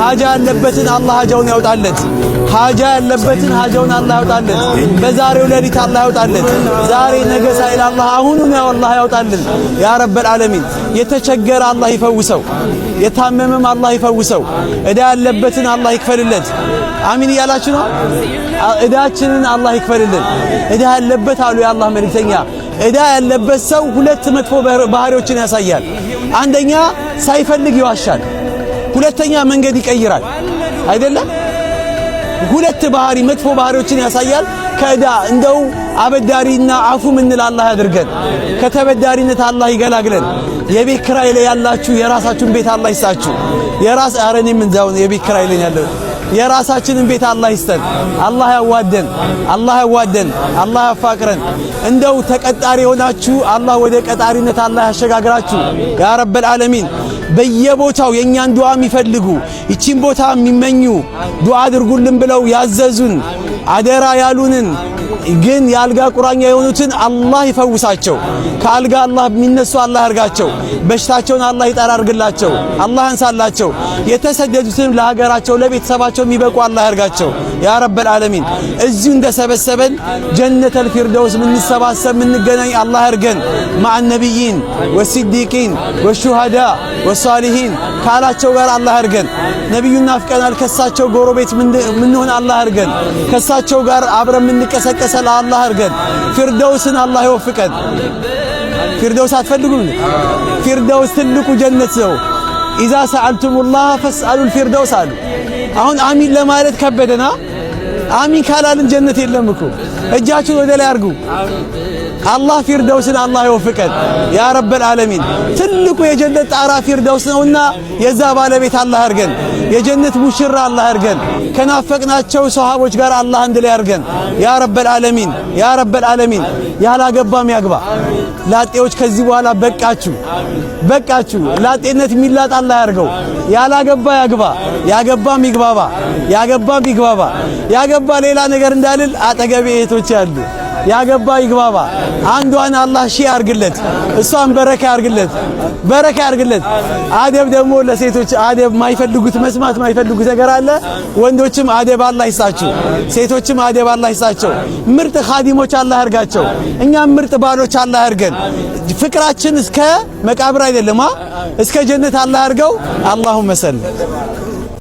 ሐጃ ያለበትን አላህ ሐጃውን ያውጣለት። ሐጃ ያለበትን ሐጃውን አላህ ያውጣለት። በዛሬው ሌሊት አላህ ያውጣለት። ዛሬ ነገ ሳይል አላህ አሁኑን አላህ ያውጣልን ያ ረበል ዓለሚን። የተቸገረ አላህ ይፈውሰው፣ የታመመም አላህ ይፈውሰው። እዳ ያለበትን አላህ ይክፈልለት። አሚን እያላችሁ ነው። እዳችንን አላህ ይክፈልልን። እዳ ያለበት አሉ የአላህ መልእክተኛ፣ እዳ ያለበት ሰው ሁለት መጥፎ ባህሪዎችን ያሳያል። አንደኛ ሳይፈልግ ይዋሻል፣ ሁለተኛ መንገድ ይቀይራል። አይደለም ሁለት ባህሪ መጥፎ ባህሪዎችን ያሳያል። ከእዳ እንደው አበዳሪና አፉ ምንል አላህ ያድርገን። ከተበዳሪነት አላህ ይገላግለን። የቤት ኪራይ ላይ ያላችሁ የራሳችሁን ቤት አላህ ይስጣችሁ። የራስ አረኔ ምን ዛው የቤት ኪራይ ላይ ያለው የራሳችንን ቤት አላህ ይስጠን። አላህ ያዋደን፣ አላህ ያዋደን፣ አላህ ያፋቅረን። እንደው ተቀጣሪ ሆናችሁ አላህ ወደ ቀጣሪነት አላህ ያሸጋግራችሁ ያ ረበል ዓለሚን። በየቦታው የኛን ዱዓ የሚፈልጉ ይቺን ቦታ የሚመኙ ዱዓ አድርጉልን ብለው ያዘዙን አደራ ያሉንን ግን የአልጋ ቁራኛ የሆኑትን አላህ ይፈውሳቸው። ከአልጋ አላህ የሚነሱ አላህ ያርጋቸው። በሽታቸውን አላህ ይጠራርግላቸው፣ አላህ ያንሳላቸው። የተሰደዱትን ለሀገራቸው ለቤተሰባቸው የሚበቁ አላህ ያርጋቸው ያ ረበል ዓለሚን። እዚሁ እንደሰበሰበን ጀነተል ፊርደውስ ምንሰባሰብ ምንገናኝ አላህ ያርገን። ማዕ ነቢይን ወሲዲቂን ወሹሃዳ ወሳሊሂን ካላቸው ጋር አላህ ያርገን። ነብዩን ናፍቀናል፣ ከሳቸው ጎረቤት ምንሆን አላህ ያርገን። ከሳቸው ጋር አብረን ምንቀሰቀስ አላህ ያርገን። ፊርደውስን አላህ ይወፍቀን። ፊርደውስ አትፈልጉም? ፊርደውስ ትልቁ ጀነት ነው። ኢዛ ሰአልቱሙላህ ፈስአሉል ፊርደውስ አሉ። አሁን አሚን ለማለት ከበደና አሚን ካላልን ጀነት የለም እኮ። እጃችሁን ወደ ላይ አርጉ። አላህ ፊርደውስን አላህ ይወፍቀን ያ ረበል ዓለሚን። ትልቁ የጀነት ጣራ ፊርደውስ ነውና የዛ ባለቤት አላህ ያርገን። የጀነት ሙሽራ አላህ ያርገን። ከናፈቅናቸው ሷሃቦች ጋር አላህ አንድ ላይ ያርገን ያ ረበል ዓለሚን፣ ያ ረበል ዓለሚን። ያላገባም ያግባ። ላጤዎች ከዚህ በኋላ በቃችሁ፣ በቃችሁ። ላጤነት የሚላጥ አላህ ያርገው። ያላገባ ያግባ፣ ያገባም ይግባባ፣ ያገባም ይግባባ። ያገባ ሌላ ነገር እንዳልል አጠገቤ እህቶች ያሉ ያገባ ይግባባ። አንዷን አላህ ሺ ያርግለት፣ እሷን በረካ ያርግለት፣ በረካ ያርግለት። አደብ ደግሞ ለሴቶች አደብ ማይፈልጉት መስማት ማይፈልጉት ነገር አለ። ወንዶችም አደብ አላህ ይሳችሁ፣ ሴቶችም አደብ አላህ ይሳቸው። ምርጥ ኻዲሞች አላህ ያርጋቸው። እኛም ምርጥ ባሎች አላህ ያርገን። ፍቅራችን እስከ መቃብር አይደለም እስከ ጀነት አላህ ያርገው። አላሁመ ሰል